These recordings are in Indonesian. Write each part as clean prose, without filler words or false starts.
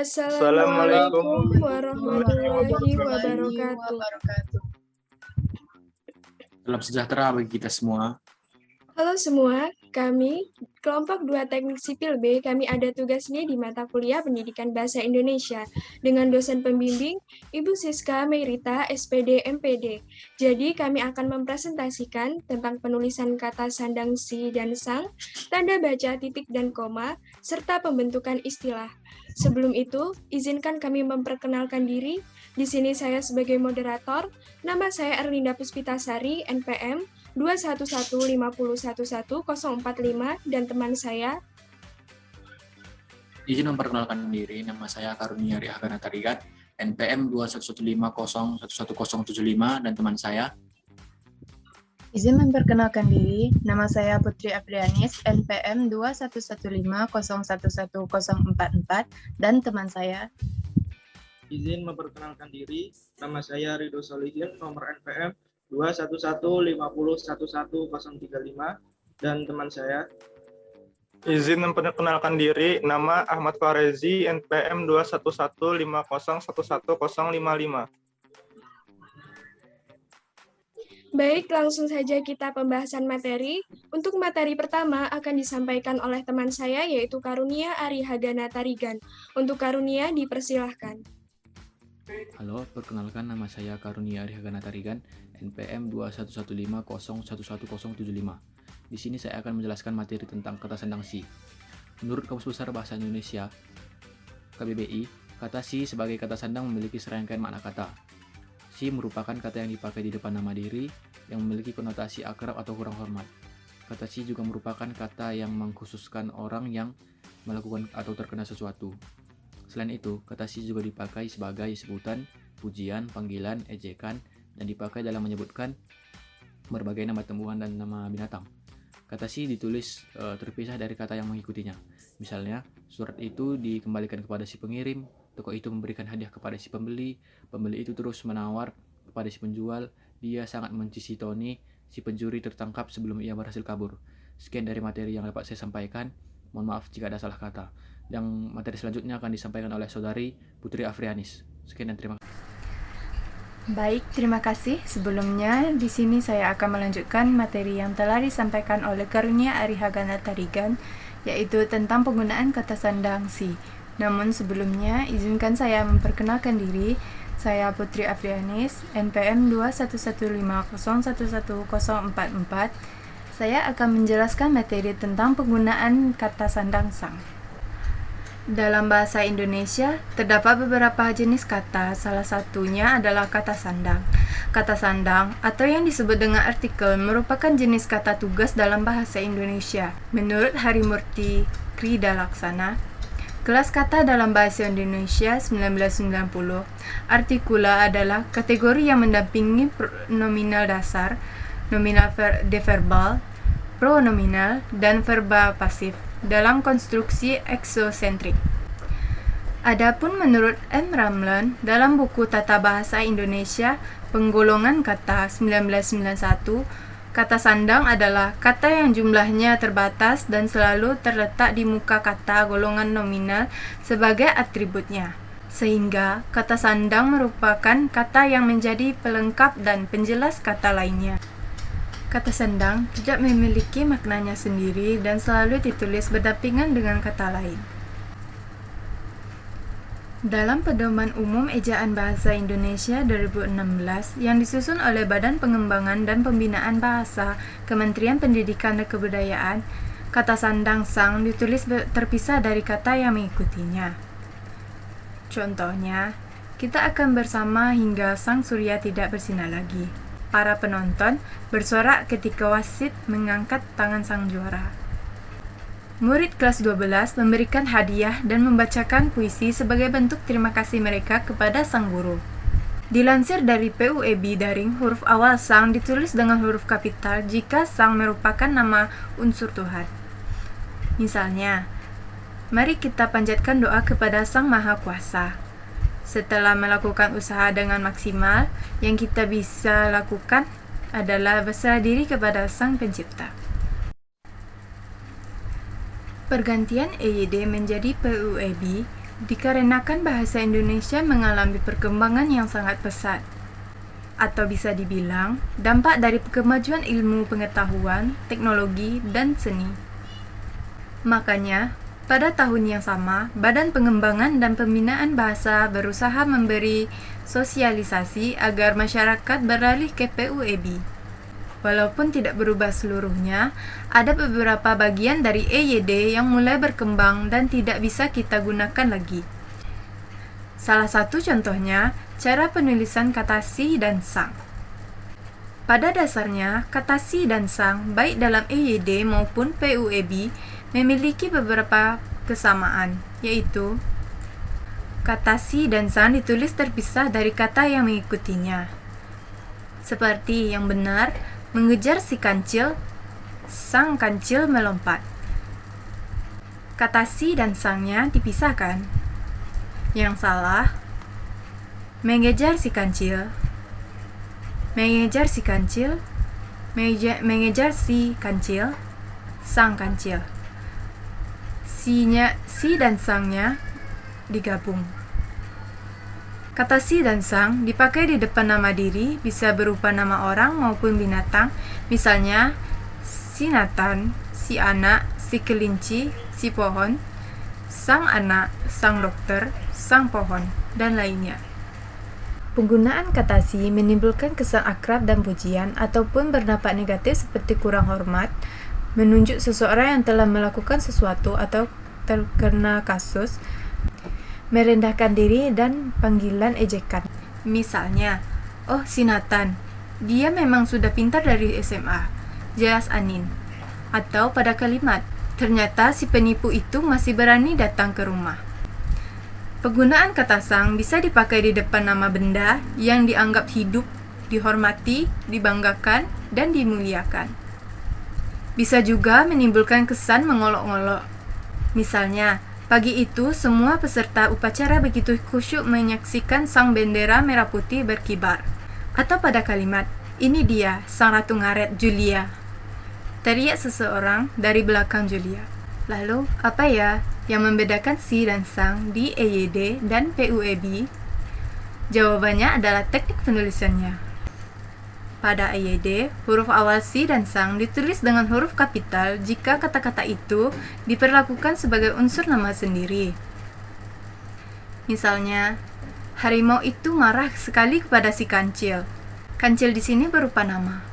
Assalamualaikum Assalamualaikum warahmatullahi warahmatullahi wabarakatuh. wabarakatuh. Salam sejahtera bagi kita semua. Halo semua, kami kelompok 2 Teknik Sipil B, kami ada tugas nih di mata kuliah Pendidikan Bahasa Indonesia dengan dosen pembimbing Ibu Siska Meirita, SPD MPD. Jadi kami akan mempresentasikan tentang penulisan kata sandang si dan sang, tanda baca titik dan koma, serta pembentukan istilah. Sebelum itu, izinkan kami memperkenalkan diri. Di sini saya sebagai moderator, nama saya Erlinda Puspitasari, NPM 21150110045, dan teman saya Izin memperkenalkan diri, nama saya Karunia Rihagana Tarigan, NPM 21150110075, dan teman saya Izin memperkenalkan diri, nama saya Putri Aprianis, NPM 21150110044, dan teman saya Izin memperkenalkan diri, nama saya Ridho Solihin, nomor NPM 21150111035, dan teman saya Izin memperkenalkan diri, nama Ahmad Farezi, NPM 21150111055. Baik, langsung saja kita pembahasan materi. Untuk materi pertama akan disampaikan oleh teman saya, yaitu Karunia Arihagana Tarigan. Untuk Karunia, dipersilahkan. Halo, perkenalkan nama saya Karunia Arihagana Tarigan, NPM 21150111075. Di sini saya akan menjelaskan materi tentang kata sandang si. Menurut Kamus Besar Bahasa Indonesia, KBBI, kata si sebagai kata sandang memiliki serangkaian makna kata. Si merupakan kata yang dipakai di depan nama diri yang memiliki konotasi akrab atau kurang hormat. Kata si juga merupakan kata yang mengkhususkan orang yang melakukan atau terkena sesuatu. Selain itu, kata si juga dipakai sebagai sebutan, pujian, panggilan, ejekan, dan dipakai dalam menyebutkan berbagai nama tumbuhan dan nama binatang. Kata si ditulis terpisah dari kata yang mengikutinya. Misalnya, surat itu dikembalikan kepada si pengirim, toko itu memberikan hadiah kepada si pembeli, pembeli itu terus menawar kepada si penjual, dia sangat membenci Tony, si pencuri tertangkap sebelum ia berhasil kabur. Sekian dari materi yang dapat saya sampaikan, mohon maaf jika ada salah kata. Yang materi selanjutnya akan disampaikan oleh saudari Putri Afrianis. Sekian dan terima kasih. Baik, terima kasih. Sebelumnya, di sini saya akan melanjutkan materi yang telah disampaikan oleh Karunia Arihagana Tarigan, yaitu tentang penggunaan kata sandang si. Namun sebelumnya, izinkan saya memperkenalkan diri. Saya Putri Afrianis, NPM 21150111044. Saya akan menjelaskan materi tentang penggunaan kata sandang sang. Dalam bahasa Indonesia, terdapat beberapa jenis kata, salah satunya adalah kata sandang. Kata sandang, atau yang disebut dengan artikel, merupakan jenis kata tugas dalam bahasa Indonesia. Menurut Harimurti Krida Laksana, Kelas Kata dalam Bahasa Indonesia 1990, artikula adalah kategori yang mendampingi nominal dasar, nominal deverbal, pronominal, dan verba pasif dalam konstruksi eksosentrik. Adapun menurut M. Ramlan dalam buku Tata Bahasa Indonesia Penggolongan Kata 1991, kata sandang adalah kata yang jumlahnya terbatas dan selalu terletak di muka kata golongan nominal sebagai atributnya. Sehingga kata sandang merupakan kata yang menjadi pelengkap dan penjelas kata lainnya. Kata sandang tidak memiliki maknanya sendiri dan selalu ditulis berdampingan dengan kata lain. Dalam Pedoman Umum Ejaan Bahasa Indonesia 2016 yang disusun oleh Badan Pengembangan dan Pembinaan Bahasa Kementerian Pendidikan dan Kebudayaan, kata sandang sang ditulis terpisah dari kata yang mengikutinya. Contohnya, kita akan bersama hingga sang surya tidak bersinar lagi. Para penonton bersorak ketika wasit mengangkat tangan sang juara. Murid kelas 12 memberikan hadiah dan membacakan puisi sebagai bentuk terima kasih mereka kepada sang guru. Dilansir dari PUEB Daring, huruf awal sang ditulis dengan huruf kapital jika sang merupakan nama unsur Tuhan. Misalnya, mari kita panjatkan doa kepada Sang Maha Kuasa. Setelah melakukan usaha dengan maksimal, yang kita bisa lakukan adalah berserah diri kepada Sang Pencipta. Pergantian EYD menjadi PUEB Dikarenakan bahasa Indonesia mengalami perkembangan yang sangat pesat, atau bisa dibilang dampak dari kemajuan ilmu pengetahuan, teknologi, dan seni. Makanya, pada tahun yang sama, Badan Pengembangan dan Pembinaan Bahasa berusaha memberi sosialisasi agar masyarakat beralih ke PUEB. Walaupun tidak berubah seluruhnya, ada beberapa bagian dari EYD yang mulai berkembang dan tidak bisa kita gunakan lagi. Salah satu contohnya, cara penulisan kata si dan sang. Pada dasarnya, kata si dan sang, baik dalam EYD maupun PUEB, memiliki beberapa kesamaan, yaitu kata si dan sang ditulis terpisah dari kata yang mengikutinya. Seperti yang benar, mengejar si kancil, sang kancil melompat. Kata si dan sangnya dipisahkan. Yang salah, mengejar si kancil, mengejar si kancil, mengejar si kancil, sang kancil. Si dan sangnya digabung. Kata si dan sang dipakai di depan nama diri, bisa berupa nama orang maupun binatang, misalnya si Nathan, si anak, si kelinci, si pohon, sang anak, sang dokter, sang pohon, dan lainnya. Penggunaan kata si menimbulkan kesan akrab dan pujian ataupun berdampak negatif seperti kurang hormat, menunjuk seseorang yang telah melakukan sesuatu atau terkena kasus, merendahkan diri, dan panggilan ejekan. Misalnya, oh si Nathan, dia memang sudah pintar dari SMA, jelas Anin. Atau pada kalimat, ternyata si penipu itu masih berani datang ke rumah. Penggunaan kata sang bisa dipakai di depan nama benda yang dianggap hidup, dihormati, dibanggakan, dan dimuliakan. Bisa juga menimbulkan kesan mengolok-olok. Misalnya, pagi itu semua peserta upacara begitu khusyuk menyaksikan sang bendera merah putih berkibar. Atau pada kalimat, ini dia, sang ratu ngaret, Julia. Teriak seseorang dari belakang Julia. Lalu, apa ya yang membedakan si dan sang di EYD dan PUEB? Jawabannya adalah teknik penulisannya. Pada EYD, huruf awal si dan sang ditulis dengan huruf kapital jika kata-kata itu diperlakukan sebagai unsur nama sendiri. Misalnya, harimau itu marah sekali kepada si kancil. Kancil di sini berupa nama.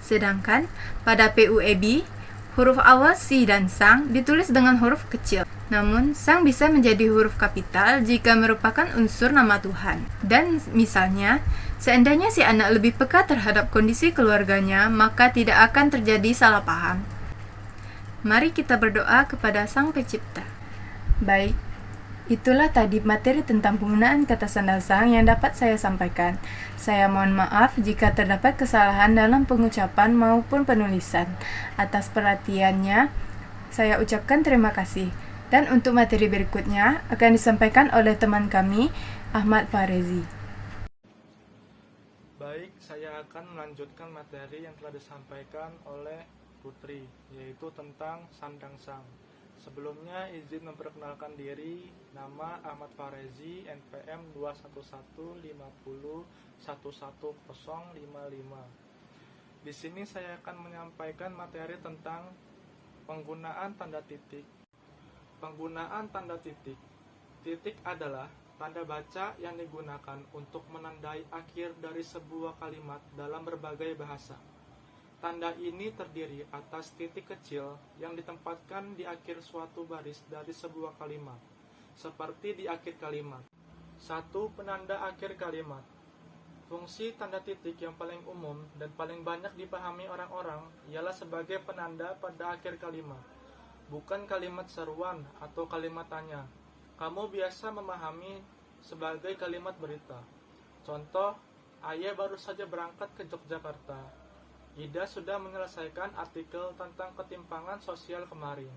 Sedangkan pada PUEB, huruf awal si dan sang ditulis dengan huruf kecil. Namun, sang bisa menjadi huruf kapital jika merupakan unsur nama Tuhan. Dan misalnya, seandainya si anak lebih peka terhadap kondisi keluarganya, maka tidak akan terjadi salah paham. Mari kita berdoa kepada Sang Pencipta. Baik, itulah tadi materi tentang penggunaan kata sandang sang yang dapat saya sampaikan. Saya mohon maaf jika terdapat kesalahan dalam pengucapan maupun penulisan. Atas perhatiannya, saya ucapkan terima kasih. Dan untuk materi berikutnya akan disampaikan oleh teman kami, Ahmad Farezi. Baik, saya akan melanjutkan materi yang telah disampaikan oleh Putri, yaitu tentang sandang sang. Sebelumnya izin memperkenalkan diri, nama Ahmad Farezi, NPM 21150111055. Di sini saya akan menyampaikan materi tentang penggunaan tanda titik. Penggunaan tanda titik. Titik adalah tanda baca yang digunakan untuk menandai akhir dari sebuah kalimat dalam berbagai bahasa. Tanda ini terdiri atas titik kecil yang ditempatkan di akhir suatu baris dari sebuah kalimat, seperti di akhir kalimat. 1. Penanda akhir kalimat. Fungsi tanda titik yang paling umum dan paling banyak dipahami orang-orang ialah sebagai penanda pada akhir kalimat, bukan kalimat seruan atau kalimat tanya. Kamu biasa memahami sebagai kalimat berita. Contoh, Ayah baru saja berangkat ke Yogyakarta. Ida sudah menyelesaikan artikel tentang ketimpangan sosial kemarin.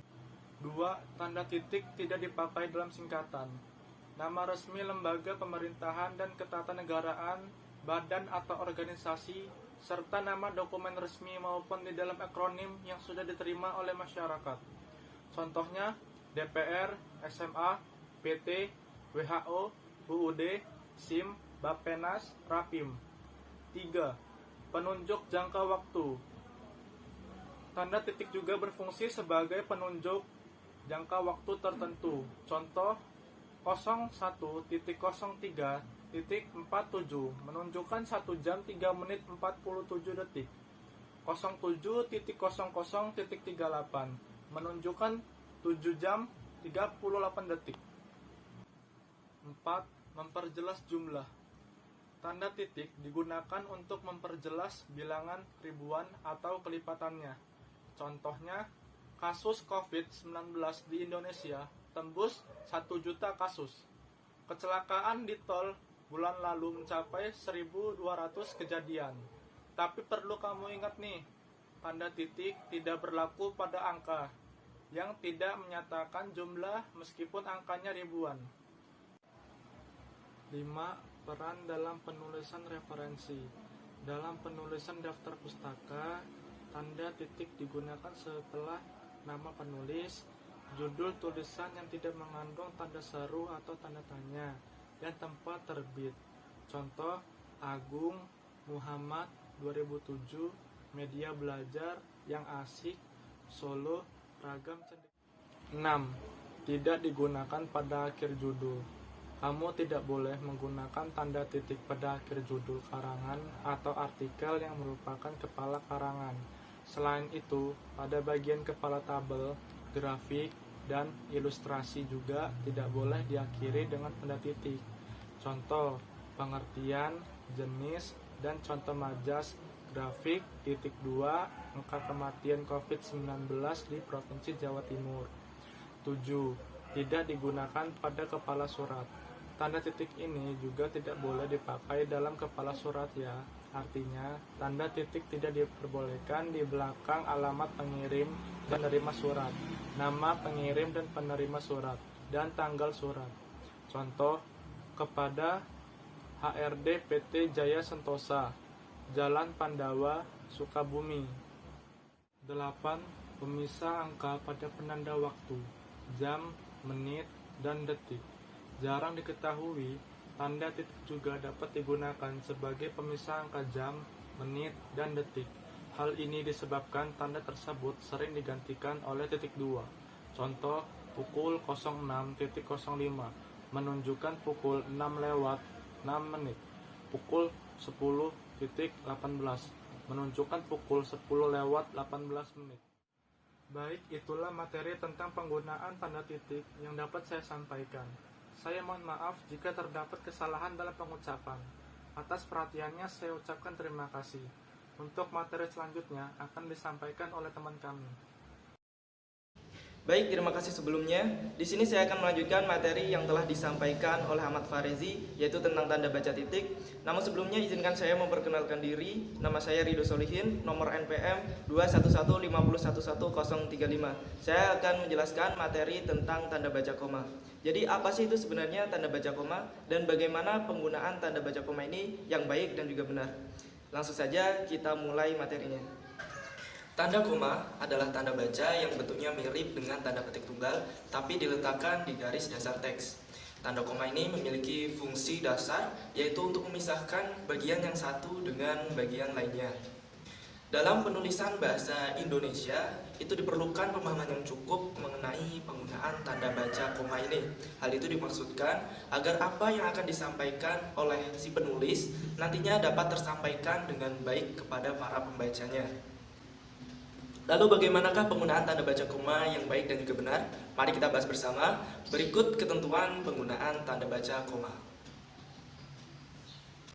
2. Tanda titik tidak dipakai dalam singkatan. Nama resmi lembaga pemerintahan dan ketatanegaraan, badan atau organisasi, serta nama dokumen resmi maupun di dalam akronim yang sudah diterima oleh masyarakat. Contohnya, DPR, SMA, PT, WHO, UUD, SIM, Bappenas, Rapim. 3. Penunjuk jangka waktu. Tanda titik juga berfungsi sebagai penunjuk jangka waktu tertentu. Contoh 01.03.47 menunjukkan 1 jam 3 menit 47 detik. 07.00.38 menunjukkan 7 jam 38 detik. 4. Memperjelas jumlah. Tanda titik digunakan untuk memperjelas bilangan ribuan atau kelipatannya. Contohnya, kasus COVID-19 di Indonesia tembus 1 juta kasus. Kecelakaan di tol bulan lalu mencapai 1.200 kejadian. Tapi perlu kamu ingat nih, tanda titik tidak berlaku pada angka yang tidak menyatakan jumlah meskipun angkanya ribuan. 5. Peran dalam penulisan referensi. Dalam penulisan daftar pustaka, tanda titik digunakan setelah nama penulis, judul tulisan yang tidak mengandung tanda seru atau tanda tanya, dan tempat terbit. Contoh, Agung, Muhammad, 2007, Media Belajar, Yang Asik, Solo, Ragam Cendekia. 6. Tidak digunakan pada akhir judul. Kamu tidak boleh menggunakan tanda titik pada akhir judul karangan atau artikel yang merupakan kepala karangan. Selain itu, pada bagian kepala tabel, grafik, dan ilustrasi juga tidak boleh diakhiri dengan tanda titik. Contoh, pengertian, jenis, dan contoh majas grafik, titik 2, angka kematian COVID-19 di Provinsi Jawa Timur. 7. Tidak digunakan pada kepala surat. Tanda titik ini juga tidak boleh dipakai dalam kepala surat ya. Artinya, tanda titik tidak diperbolehkan di belakang alamat pengirim dan penerima surat, nama pengirim dan penerima surat, dan tanggal surat. Contoh, kepada HRD PT Jaya Sentosa, Jalan Pandawa, Sukabumi. 8. Pemisah angka pada penanda waktu, jam, menit, dan detik. Jarang diketahui, tanda titik juga dapat digunakan sebagai pemisah angka jam, menit, dan detik. Hal ini disebabkan tanda tersebut sering digantikan oleh titik 2. Contoh, pukul 06.05 menunjukkan pukul 6:06. Pukul 10.18 menunjukkan pukul 10:18. Baik, itulah materi tentang penggunaan tanda titik yang dapat saya sampaikan. Saya mohon maaf jika terdapat kesalahan dalam pengucapan. Atas perhatiannya saya ucapkan terima kasih. Untuk materi selanjutnya akan disampaikan oleh teman kami. Baik, terima kasih sebelumnya. Di sini saya akan melanjutkan materi yang telah disampaikan oleh Ahmad Farezi, yaitu tentang tanda baca titik. Namun sebelumnya izinkan saya memperkenalkan diri. Nama saya Ridho Solihin, nomor NPM 211511035. Saya akan menjelaskan materi tentang tanda baca koma. Jadi apa sih itu sebenarnya tanda baca koma dan bagaimana penggunaan tanda baca koma ini yang baik dan juga benar? Langsung saja kita mulai materinya. Tanda koma adalah tanda baca yang bentuknya mirip dengan tanda petik tunggal, tapi diletakkan di garis dasar teks. Tanda koma ini memiliki fungsi dasar, yaitu untuk memisahkan bagian yang satu dengan bagian lainnya. Dalam penulisan bahasa Indonesia, itu diperlukan pemahaman yang cukup mengenai penggunaan tanda baca koma ini. Hal itu dimaksudkan agar apa yang akan disampaikan oleh si penulis nantinya dapat tersampaikan dengan baik kepada para pembacanya. Lalu bagaimanakah penggunaan tanda baca koma yang baik dan juga benar? Mari kita bahas bersama. Berikut ketentuan penggunaan tanda baca koma.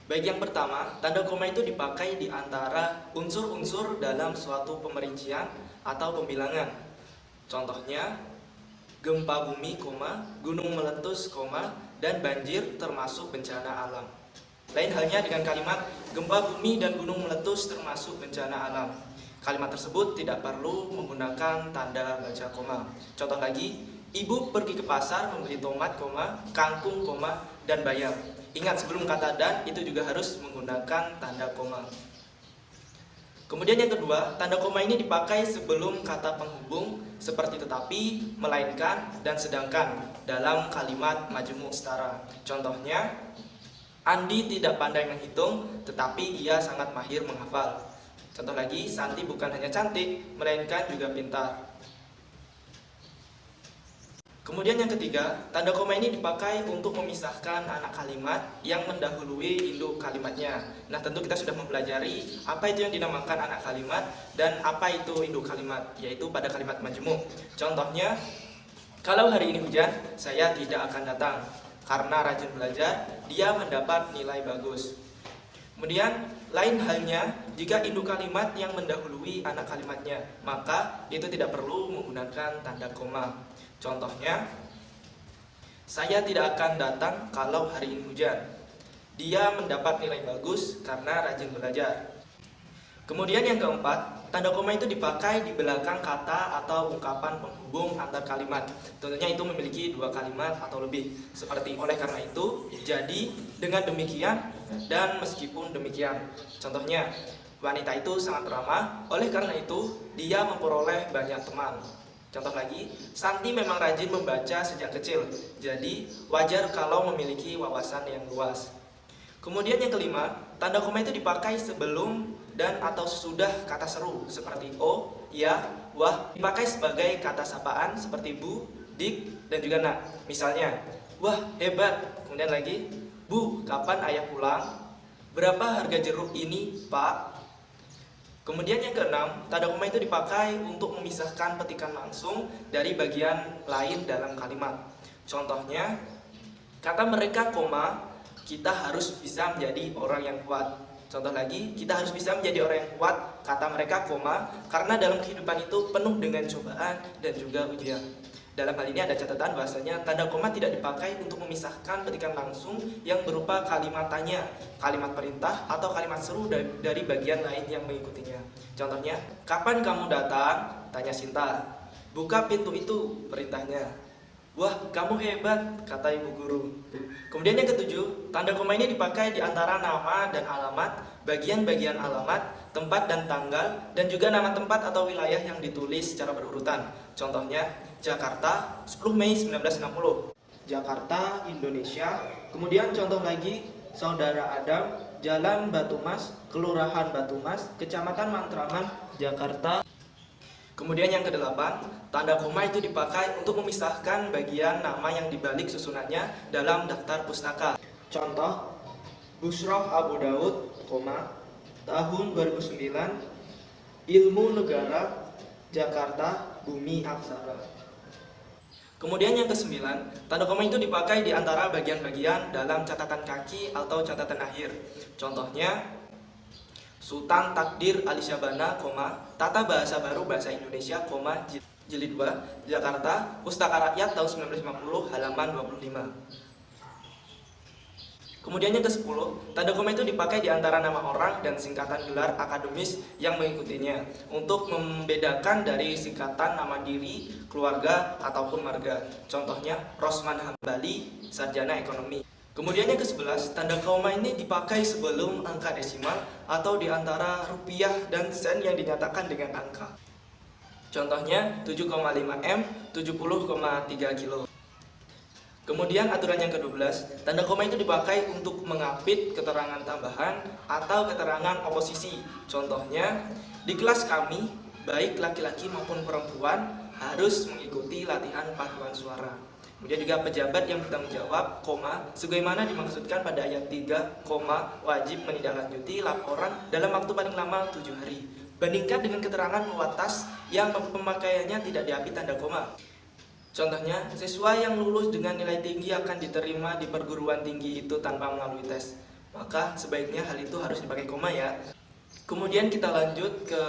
Baik, yang pertama, tanda koma itu dipakai di antara unsur-unsur dalam suatu pemerincian atau pembilangan. Contohnya, gempa bumi, gunung meletus, dan banjir termasuk bencana alam. Lain halnya dengan kalimat gempa bumi dan gunung meletus termasuk bencana alam. Kalimat tersebut tidak perlu menggunakan tanda baca koma. Contoh lagi, ibu pergi ke pasar membeli tomat, kangkung, dan bayam. Ingat, sebelum kata dan itu juga harus menggunakan tanda koma. Kemudian yang kedua, tanda koma ini dipakai sebelum kata penghubung seperti tetapi, melainkan, dan sedangkan dalam kalimat majemuk setara. Contohnya, Andi tidak pandai menghitung, tetapi ia sangat mahir menghafal. Contoh lagi, Santi bukan hanya cantik, melainkan juga pintar. Kemudian yang ketiga, tanda koma ini dipakai untuk memisahkan anak kalimat yang mendahului induk kalimatnya. Nah, tentu kita sudah mempelajari apa itu yang dinamakan anak kalimat dan apa itu induk kalimat, yaitu pada kalimat majemuk. Contohnya, kalau hari ini hujan, saya tidak akan datang. Karena rajin belajar, dia mendapat nilai bagus. Kemudian, lain halnya jika induk kalimat yang mendahului anak kalimatnya, maka itu tidak perlu menggunakan tanda koma. Contohnya, saya tidak akan datang kalau hari ini hujan. Dia mendapat nilai bagus karena rajin belajar. Kemudian yang keempat, tanda koma itu dipakai di belakang kata atau ungkapan penghubung antar kalimat. Tentunya itu memiliki dua kalimat atau lebih. Seperti oleh karena itu, jadi, dengan demikian, dan meskipun demikian. Contohnya, wanita itu sangat ramah, oleh karena itu dia memperoleh banyak teman. Contoh lagi, Santi memang rajin membaca sejak kecil, jadi wajar kalau memiliki wawasan yang luas. Kemudian yang kelima, tanda koma itu dipakai sebelum dan atau sesudah kata seru, seperti oh, ya, wah, dipakai sebagai kata sapaan seperti bu, dik, dan juga nak. Misalnya, wah, hebat. Kemudian lagi, bu, kapan ayah pulang? Berapa harga jeruk ini, Pak? Kemudian yang keenam, tanda koma itu dipakai untuk memisahkan petikan langsung dari bagian lain dalam kalimat. Contohnya, kata mereka koma, kita harus bisa menjadi orang yang kuat. Contoh lagi, kita harus bisa menjadi orang yang kuat, kata mereka koma, karena dalam kehidupan itu penuh dengan cobaan dan juga ujian. Dalam hal ini ada catatan bahwasanya tanda koma tidak dipakai untuk memisahkan petikan langsung yang berupa kalimat tanya, kalimat perintah, atau kalimat seru dari bagian lain yang mengikutinya. Contohnya, kapan kamu datang? Tanya Sinta. Buka pintu itu, perintahnya. Wah, kamu hebat, kata ibu guru. Kemudian yang ketujuh, tanda koma ini dipakai di antara nama dan alamat, bagian-bagian alamat, tempat dan tanggal, dan juga nama tempat atau wilayah yang ditulis secara berurutan. Contohnya, Jakarta, 10 Mei 1960. Jakarta, Indonesia. Kemudian contoh lagi, Saudara Adam, Jalan Batumas, Kelurahan Batumas, Kecamatan Matraman, Jakarta. Kemudian yang kedelapan, tanda koma itu dipakai untuk memisahkan bagian nama yang dibalik susunannya dalam daftar pustaka. Contoh, Busroh Abu Daud, tahun 2009, Ilmu Negara, Jakarta, Bumi Aksara. Kemudian yang kesembilan, tanda koma itu dipakai di antara bagian-bagian dalam catatan kaki atau catatan akhir. Contohnya, Sultan Takdir Ali Syabana, Tata Bahasa Baru Bahasa Indonesia, Jilid 2, Jakarta, Pustaka Rakyat tahun 1950, halaman 25. Kemudian yang ke-10, tanda koma itu dipakai di antara nama orang dan singkatan gelar akademis yang mengikutinya untuk membedakan dari singkatan nama diri, keluarga, ataupun marga. Contohnya, Rosman Hambali, sarjana ekonomi. Kemudian yang ke-11, tanda koma ini dipakai sebelum angka desimal atau di antara rupiah dan sen yang dinyatakan dengan angka. Contohnya 7,5 M, 70,3 kilo. Kemudian aturan yang ke-12, tanda koma itu dipakai untuk mengapit keterangan tambahan atau keterangan oposisi. Contohnya, di kelas kami, baik laki-laki maupun perempuan harus mengikuti latihan paduan suara. Kemudian juga pejabat yang bertanggung jawab, sebagaimana dimaksudkan pada ayat 3, wajib menindaklanjuti laporan dalam waktu paling lama 7 hari. Bandingkan dengan keterangan muatas yang pemakaiannya tidak diapit tanda koma. Contohnya, siswa yang lulus dengan nilai tinggi akan diterima di perguruan tinggi itu tanpa melalui tes. Maka sebaiknya hal itu harus dipakai koma ya. Kemudian kita lanjut ke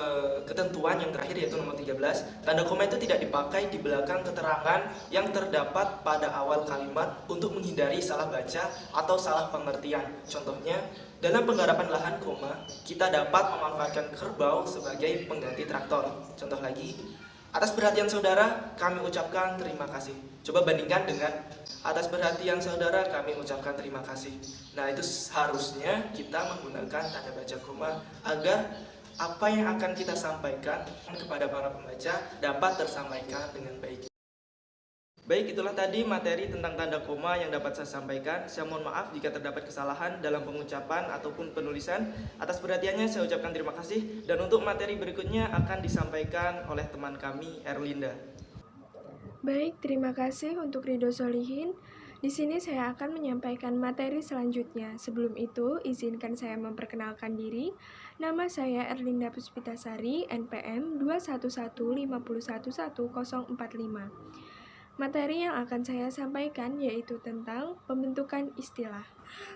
ketentuan yang terakhir yaitu nomor 13. Tanda koma itu tidak dipakai di belakang keterangan yang terdapat pada awal kalimat untuk menghindari salah baca atau salah pengertian. Contohnya, dalam penggarapan lahan kita dapat memanfaatkan kerbau sebagai pengganti traktor. Contoh lagi, atas perhatian saudara, kami ucapkan terima kasih. Coba bandingkan dengan atas perhatian saudara, kami ucapkan terima kasih. Nah, itu harusnya kita menggunakan tanda baca koma agar apa yang akan kita sampaikan kepada para pembaca dapat tersampaikan dengan baik. Baik, itulah tadi materi tentang tanda koma yang dapat saya sampaikan. Saya mohon maaf jika terdapat kesalahan dalam pengucapan ataupun penulisan. Atas perhatiannya saya ucapkan terima kasih. Dan untuk materi berikutnya akan disampaikan oleh teman kami, Erlinda. Baik, terima kasih untuk Ridho Solihin. Di sini saya akan menyampaikan materi selanjutnya. Sebelum itu, izinkan saya memperkenalkan diri. Nama saya Erlinda Puspitasari, NPM 211511045. Materi yang akan saya sampaikan yaitu tentang pembentukan istilah.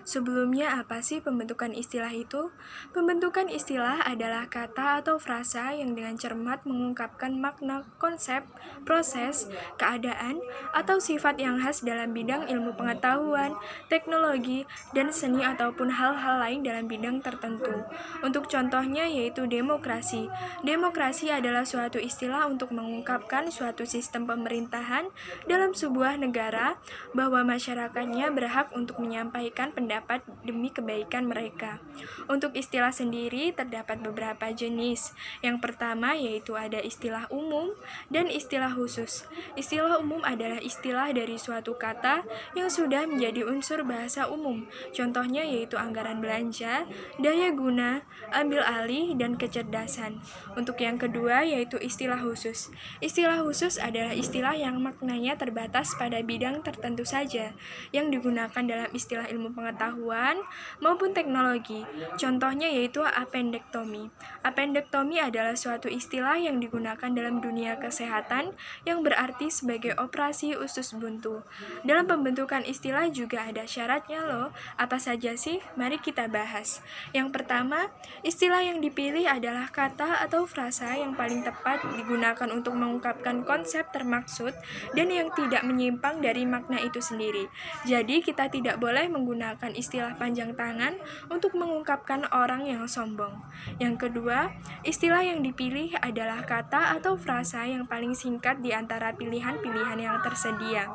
Sebelumnya, apa sih pembentukan istilah itu? Pembentukan istilah adalah kata atau frasa yang dengan cermat mengungkapkan makna, konsep, proses, keadaan, atau sifat yang khas dalam bidang ilmu pengetahuan, teknologi, dan seni ataupun hal-hal lain dalam bidang tertentu. Untuk contohnya yaitu demokrasi. Demokrasi adalah suatu istilah untuk mengungkapkan suatu sistem pemerintahan dalam sebuah negara bahwa masyarakatnya berhak untuk menyampaikan pendapat demi kebaikan mereka. Untuk istilah sendiri terdapat beberapa jenis. Yang pertama yaitu ada istilah umum dan istilah khusus. Istilah umum adalah istilah dari suatu kata yang sudah menjadi unsur bahasa umum. Contohnya yaitu anggaran belanja, daya guna, ambil alih, dan kecerdasan. Untuk yang kedua yaitu istilah khusus. Istilah khusus adalah istilah yang maknanya terbatas pada bidang tertentu saja, yang digunakan dalam istilah ilmu pengetahuan maupun teknologi. Contohnya yaitu appendektomi. Appendektomi adalah suatu istilah yang digunakan dalam dunia kesehatan yang berarti sebagai operasi usus buntu. Dalam pembentukan istilah juga ada syaratnya loh. Apa saja sih? Mari kita bahas. Yang pertama, istilah yang dipilih adalah kata atau frasa yang paling tepat digunakan untuk mengungkapkan konsep termaksud dan yang tidak menyimpang dari makna itu sendiri. Jadi kita tidak boleh menggunakan istilah panjang tangan untuk mengungkapkan orang yang sombong. Yang kedua, istilah yang dipilih adalah kata atau frasa yang paling singkat di antara pilihan-pilihan yang tersedia,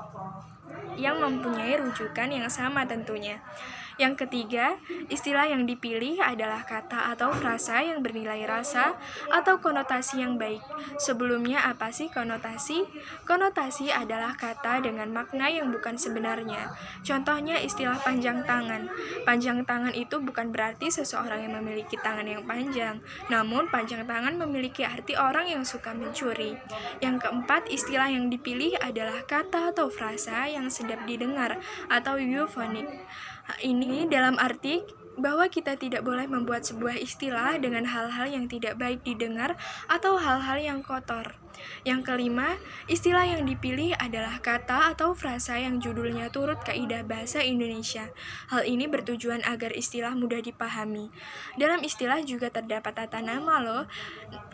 yang mempunyai rujukan yang sama tentunya. Yang ketiga, istilah yang dipilih adalah kata atau frasa yang bernilai rasa atau konotasi yang baik. Sebelumnya, apa sih konotasi? Konotasi adalah kata dengan makna yang bukan sebenarnya. Contohnya istilah panjang tangan. Panjang tangan itu bukan berarti seseorang yang memiliki tangan yang panjang, namun panjang tangan memiliki arti orang yang suka mencuri. Yang keempat, istilah yang dipilih adalah kata atau frasa yang sedap didengar atau eufonik. Ini dalam arti bahwa kita tidak boleh membuat sebuah istilah dengan hal-hal yang tidak baik didengar atau hal-hal yang kotor. Yang kelima, istilah yang dipilih adalah kata atau frasa yang judulnya turut kaidah bahasa Indonesia. Hal ini bertujuan agar istilah mudah dipahami. Dalam istilah juga terdapat tata nama loh.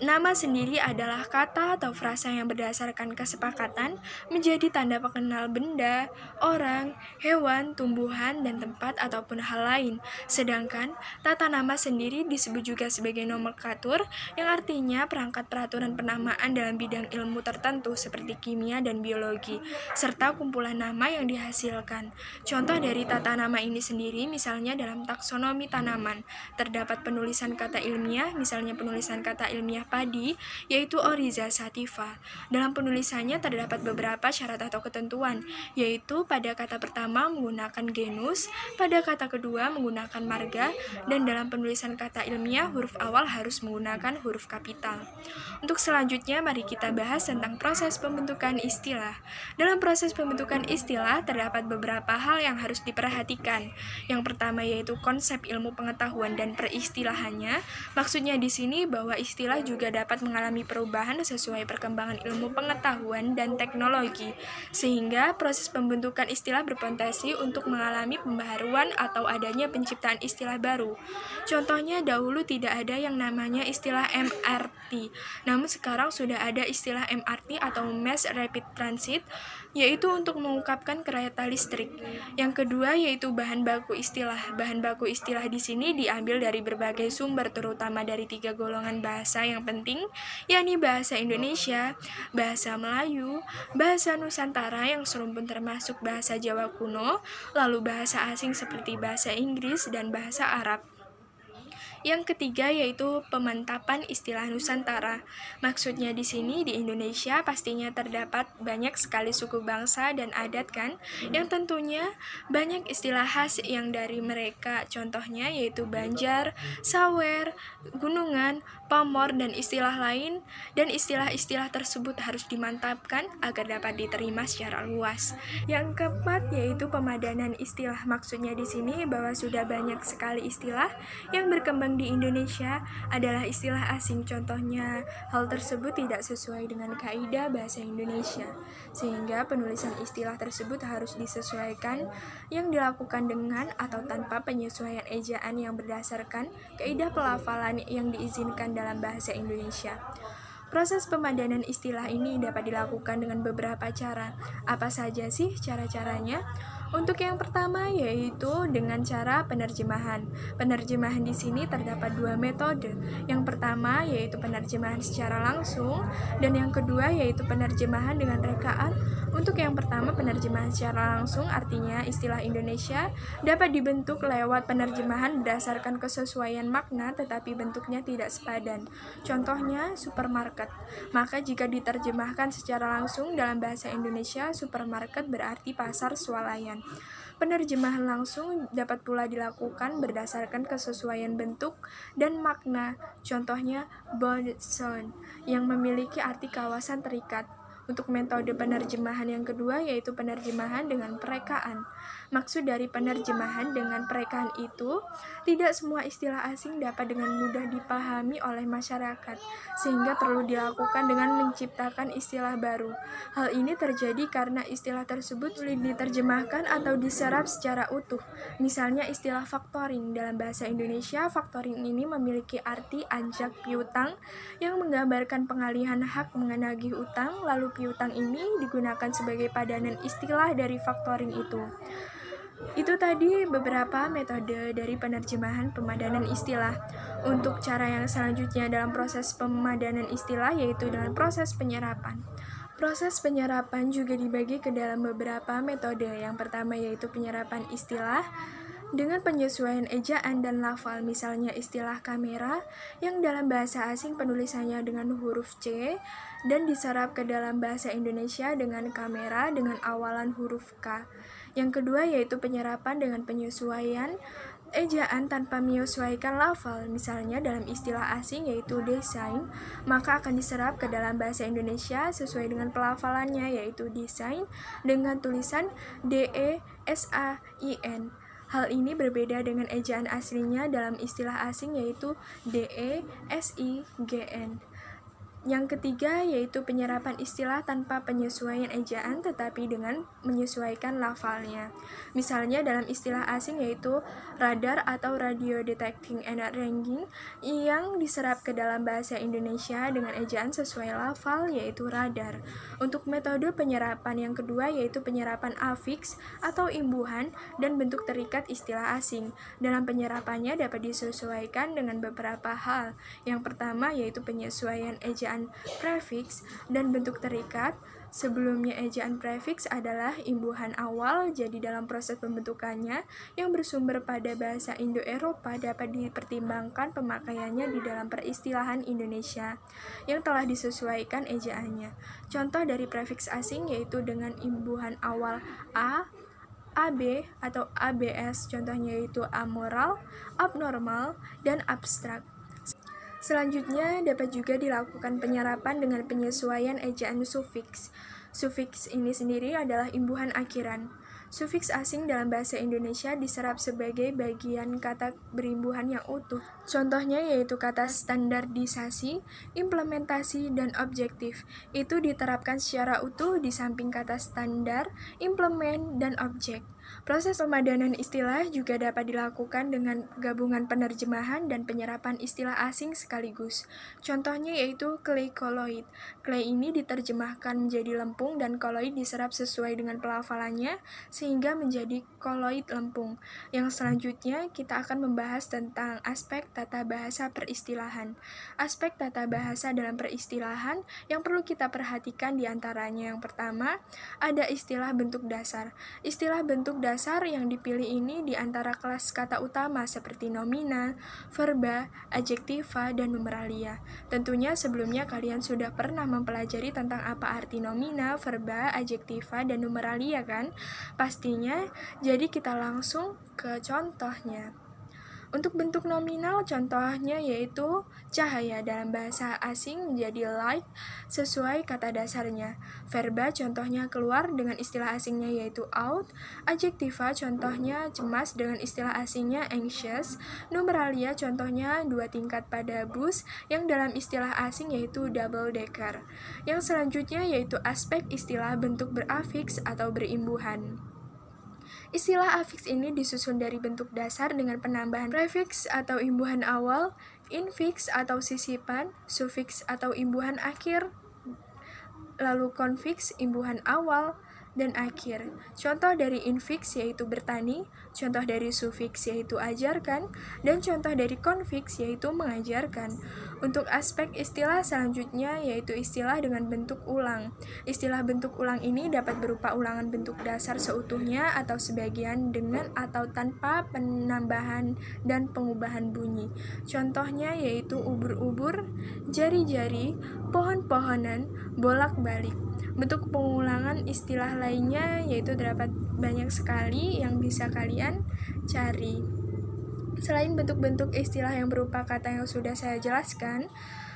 Nama sendiri adalah kata atau frasa yang berdasarkan kesepakatan menjadi tanda pengenal benda, orang, hewan, tumbuhan, dan tempat ataupun hal lain. Sedangkan tata nama sendiri disebut juga sebagai nomenklatur yang artinya perangkat peraturan penamaan dalam bidang ilmu tertentu seperti kimia dan biologi, serta kumpulan nama yang dihasilkan. Contoh dari tata nama ini sendiri misalnya dalam taksonomi tanaman, terdapat penulisan kata ilmiah, misalnya penulisan kata ilmiah padi, yaitu Oryza sativa. Dalam penulisannya terdapat beberapa syarat atau ketentuan, yaitu pada kata pertama menggunakan genus, pada kata kedua menggunakan marga, dan dalam penulisan kata ilmiah huruf awal harus menggunakan huruf kapital. Untuk selanjutnya mari kita bahas tentang proses pembentukan istilah. Dalam proses pembentukan istilah terdapat beberapa hal yang harus diperhatikan. Yang pertama yaitu konsep ilmu pengetahuan dan peristilahannya. Maksudnya di sini bahwa istilah juga dapat mengalami perubahan sesuai perkembangan ilmu pengetahuan dan teknologi, sehingga proses pembentukan istilah berpotensi untuk mengalami pembaharuan atau adanya penciptaan istilah baru. Contohnya dahulu tidak ada yang namanya istilah MRT, namun sekarang sudah ada istilah MRT atau Mass Rapid Transit, yaitu untuk mengungkapkan kereta listrik. Yang kedua yaitu bahan baku istilah. Bahan baku istilah di sini diambil dari berbagai sumber, terutama dari 3 golongan bahasa yang penting, yakni bahasa Indonesia, bahasa Melayu, bahasa Nusantara yang serumpun termasuk bahasa Jawa kuno, lalu bahasa asing seperti bahasa Inggris dan bahasa Arab. Yang ketiga yaitu pemantapan istilah Nusantara. Maksudnya di sini di Indonesia pastinya terdapat banyak sekali suku bangsa dan adat kan, yang tentunya banyak istilah khas yang dari mereka. Contohnya yaitu Banjar, Sawer, Gunungan, Pamor, dan istilah lain. Dan istilah-istilah tersebut harus dimantapkan agar dapat diterima secara luas. Yang keempat yaitu pemadanan istilah. Maksudnya di sini bahwa sudah banyak sekali istilah yang berkembang di Indonesia adalah istilah asing. Contohnya, hal tersebut tidak sesuai dengan kaidah bahasa Indonesia, sehingga penulisan istilah tersebut harus disesuaikan yang dilakukan dengan atau tanpa penyesuaian ejaan yang berdasarkan kaidah pelafalan yang diizinkan dalam bahasa Indonesia. Proses pemadanan istilah ini dapat dilakukan dengan beberapa cara. Apa saja sih cara-caranya? Untuk yang pertama yaitu dengan cara penerjemahan. Penerjemahan di sini terdapat dua metode. Yang pertama yaitu penerjemahan secara langsung dan yang kedua yaitu penerjemahan dengan rekaan. Untuk yang pertama penerjemahan secara langsung artinya istilah Indonesia dapat dibentuk lewat penerjemahan berdasarkan kesesuaian makna tetapi bentuknya tidak sepadan. Contohnya supermarket. Maka jika diterjemahkan secara langsung dalam bahasa Indonesia, supermarket berarti pasar swalayan. Penerjemahan langsung dapat pula dilakukan berdasarkan kesesuaian bentuk dan makna. Contohnya bound zone yang memiliki arti kawasan terikat. Untuk metode penerjemahan yang kedua yaitu penerjemahan dengan perekaan. Maksud dari penerjemahan dengan perekaan itu, tidak semua istilah asing dapat dengan mudah dipahami oleh masyarakat, sehingga perlu dilakukan dengan menciptakan istilah baru. Hal ini terjadi karena istilah tersebut sulit diterjemahkan atau diserap secara utuh. Misalnya istilah factoring. Dalam bahasa Indonesia, factoring ini memiliki arti anjak piutang yang menggambarkan pengalihan hak menagih utang, lalu piutang ini digunakan sebagai padanan istilah dari factoring itu. Itu tadi beberapa metode dari penerjemahan pemadanan istilah. Untuk cara yang selanjutnya dalam proses pemadanan istilah yaitu dengan proses penyerapan. Proses penyerapan juga dibagi ke dalam beberapa metode. Yang pertama yaitu penyerapan istilah dengan penyesuaian ejaan dan lafal. Misalnya istilah kamera yang dalam bahasa asing penulisannya dengan huruf C dan diserap ke dalam bahasa Indonesia dengan kamera dengan awalan huruf K. Yang kedua yaitu penyerapan dengan penyesuaian ejaan tanpa menyesuaikan lafal. Misalnya dalam istilah asing yaitu desain, maka akan diserap ke dalam bahasa Indonesia sesuai dengan pelafalannya yaitu desain dengan tulisan DESAIN. Hal ini berbeda dengan ejaan aslinya dalam istilah asing yaitu DESIGN. Yang ketiga yaitu penyerapan istilah tanpa penyesuaian ejaan tetapi dengan menyesuaikan lafalnya. Misalnya dalam istilah asing yaitu radar atau radio detecting and ranging yang diserap ke dalam bahasa Indonesia dengan ejaan sesuai lafal yaitu radar. Untuk metode penyerapan yang kedua yaitu penyerapan afiks atau imbuhan dan bentuk terikat istilah asing. Dalam penyerapannya dapat disesuaikan dengan beberapa hal. Yang pertama yaitu penyesuaian ejaan prefiks dan bentuk terikat. Sebelumnya ejaan prefiks adalah imbuhan awal, jadi dalam proses pembentukannya yang bersumber pada bahasa Indo-Eropa dapat dipertimbangkan pemakaiannya di dalam peristilahan Indonesia yang telah disesuaikan ejaannya. Contoh dari prefiks asing yaitu dengan imbuhan awal A, AB atau ABS, contohnya yaitu amoral, abnormal, dan abstrak. Selanjutnya dapat juga dilakukan penyerapan dengan penyesuaian ejaan sufiks. Sufiks ini sendiri adalah imbuhan akhiran. Sufiks asing dalam bahasa Indonesia diserap sebagai bagian kata berimbuhan yang utuh. Contohnya yaitu kata standarisasi, implementasi, dan objektif. Itu diterapkan secara utuh di samping kata standar, implement, dan objek. Proses pemadanan istilah juga dapat dilakukan dengan gabungan penerjemahan dan penyerapan istilah asing sekaligus. Contohnya yaitu clay colloid. Clay ini diterjemahkan menjadi lempung dan colloid diserap sesuai dengan pelafalannya sehingga menjadi colloid lempung. Yang selanjutnya kita akan membahas tentang aspek tata bahasa peristilahan. Aspek tata bahasa dalam peristilahan yang perlu kita perhatikan diantaranya yang pertama ada istilah bentuk dasar. Istilah bentuk bentuk dasar yang dipilih ini di antara kelas kata utama seperti nomina, verba, adjektiva, dan numeralia. Tentunya sebelumnya kalian sudah pernah mempelajari tentang apa arti nomina, verba, adjektiva, dan numeralia kan? Pastinya, jadi kita langsung ke contohnya. Untuk bentuk nominal, contohnya yaitu cahaya dalam bahasa asing menjadi light sesuai kata dasarnya. Verba contohnya keluar dengan istilah asingnya yaitu out. Adjektiva contohnya cemas dengan istilah asingnya anxious. Numeralia contohnya 2 tingkat pada bus yang dalam istilah asing yaitu double decker. Yang selanjutnya yaitu aspek istilah bentuk berafiks atau berimbuhan. Istilah afiks ini disusun dari bentuk dasar dengan penambahan prefiks atau imbuhan awal, infiks atau sisipan, sufiks atau imbuhan akhir, lalu konfiks imbuhan awal dan akhir. Contoh dari infiks yaitu bertani, contoh dari sufiks yaitu ajarkan, dan contoh dari konfiks yaitu mengajarkan. Untuk aspek istilah selanjutnya yaitu istilah dengan bentuk ulang. Istilah bentuk ulang ini dapat berupa ulangan bentuk dasar seutuhnya atau sebagian dengan atau tanpa penambahan dan pengubahan bunyi. Contohnya yaitu ubur-ubur, jari-jari, pohon-pohonan, bolak-balik. Bentuk pengulangan istilah lainnya yaitu terdapat banyak sekali yang bisa kalian cari. Selain bentuk-bentuk istilah yang berupa kata yang sudah saya jelaskan,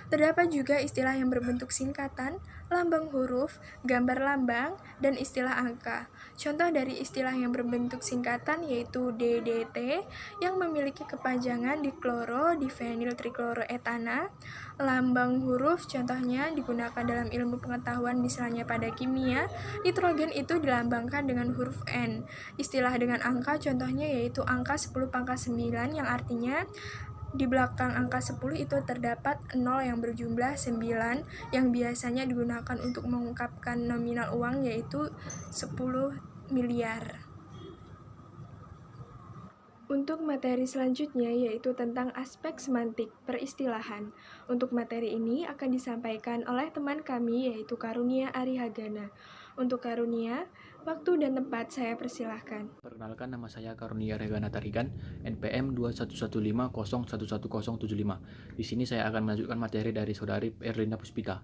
terdapat juga istilah yang berbentuk singkatan, lambang huruf, gambar lambang, dan istilah angka. Contoh dari istilah yang berbentuk singkatan yaitu DDT yang memiliki kepanjangan dikloro, difenyl trikloroetana. Lambang huruf contohnya digunakan dalam ilmu pengetahuan misalnya pada kimia, nitrogen itu dilambangkan dengan huruf N. Istilah dengan angka contohnya yaitu angka 10 pangkat 9 yang artinya di belakang angka 10 itu terdapat 0 yang berjumlah 9 yang biasanya digunakan untuk mengungkapkan nominal uang yaitu 10 miliar. Untuk materi selanjutnya yaitu tentang aspek semantik peristilahan. Untuk materi ini akan disampaikan oleh teman kami yaitu Karunia Arihagana. Untuk Karunia, waktu dan tempat saya persilahkan. Perkenalkan, nama saya Karunia Arihagana Tarigan, NPM 2115011075. Di sini saya akan melanjutkan materi dari saudari Erlinda Puspita.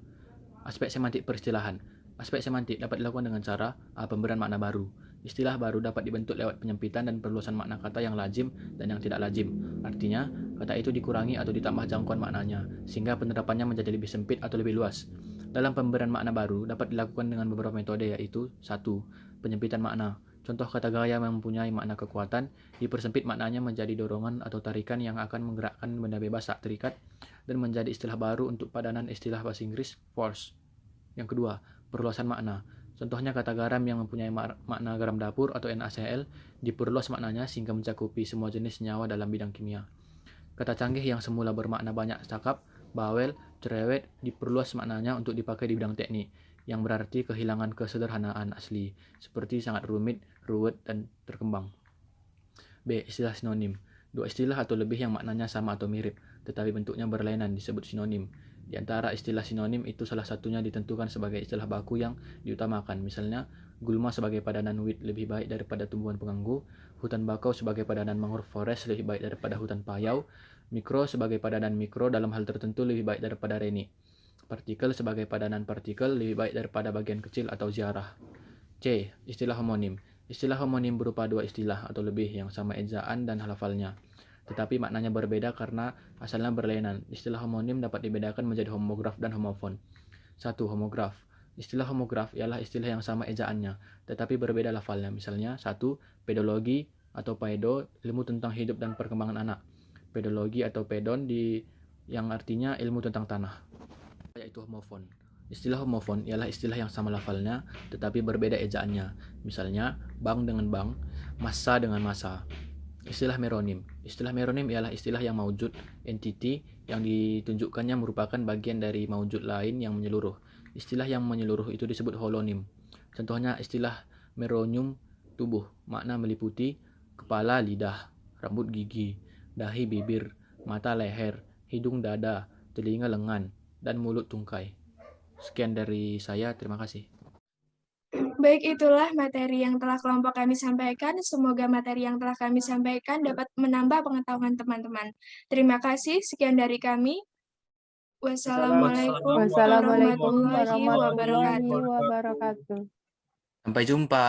Aspek semantik peristilahan. Aspek semantik dapat dilakukan dengan cara pemberian makna baru. Istilah baru dapat dibentuk lewat penyempitan dan perluasan makna kata yang lazim dan yang tidak lazim. Artinya, kata itu dikurangi atau ditambah jangkauan maknanya, sehingga penerapannya menjadi lebih sempit atau lebih luas. Dalam pemberian makna baru dapat dilakukan dengan beberapa metode yaitu 1. Penyempitan makna. Contoh kata gaya yang mempunyai makna kekuatan, dipersempit maknanya menjadi dorongan atau tarikan yang akan menggerakkan benda bebas saat terikat dan menjadi istilah baru untuk padanan istilah bahasa Inggris force. Yang kedua, perluasan makna. Contohnya kata garam yang mempunyai makna garam dapur atau NaCl diperluas maknanya sehingga mencakupi semua jenis senyawa dalam bidang kimia. Kata canggih yang semula bermakna banyak cakap, bawel, cerewet diperluas maknanya untuk dipakai di bidang teknik, yang berarti kehilangan kesederhanaan asli, seperti sangat rumit, ruwet, dan terkembang. B. Istilah sinonim. Dua istilah atau lebih yang maknanya sama atau mirip, tetapi bentuknya berlainan disebut sinonim. Di antara istilah sinonim itu salah satunya ditentukan sebagai istilah baku yang diutamakan. Misalnya, gulma sebagai padanan wheat lebih baik daripada tumbuhan pengganggu, hutan bakau sebagai padanan mangrove forest lebih baik daripada hutan payau, mikro sebagai padanan mikro dalam hal tertentu lebih baik daripada reni, partikel sebagai padanan partikel lebih baik daripada bagian kecil atau ziarah. C. Istilah homonim. Istilah homonim berupa dua istilah atau lebih yang sama ejaan dan lafalnya, tetapi maknanya berbeda karena asalnya berlainan. Istilah homonim dapat dibedakan menjadi homograf dan homofon. 1. Homograf. Istilah homograf ialah istilah yang sama ejaannya, tetapi berbeda lafalnya. Misalnya, 1. Pedologi atau paedo, ilmu tentang hidup dan perkembangan anak. Pedologi atau pedon yang artinya ilmu tentang tanah. Yaitu homofon. Istilah homofon ialah istilah yang sama lafalnya, tetapi berbeda ejaannya. Misalnya, bank dengan bank, massa dengan massa. Istilah meronim. Istilah meronim ialah istilah yang maujud, entity, yang ditunjukkannya merupakan bagian dari maujud lain yang menyeluruh. Istilah yang menyeluruh itu disebut holonim. Contohnya istilah meronium, tubuh, makna meliputi kepala, lidah, rambut, gigi, dahi, bibir, mata, leher, hidung, dada, telinga, lengan, dan mulut, tungkai. Sekian dari saya, terima kasih. baik itulah materi yang telah kelompok kami sampaikan. Semoga materi yang telah kami sampaikan dapat menambah pengetahuan teman-teman. Terima kasih, sekian dari kami. Wassalamualaikum Wassalamualaikum warahmatullahi warahmatullahi wabarakatuh. wabarakatuh. Sampai jumpa.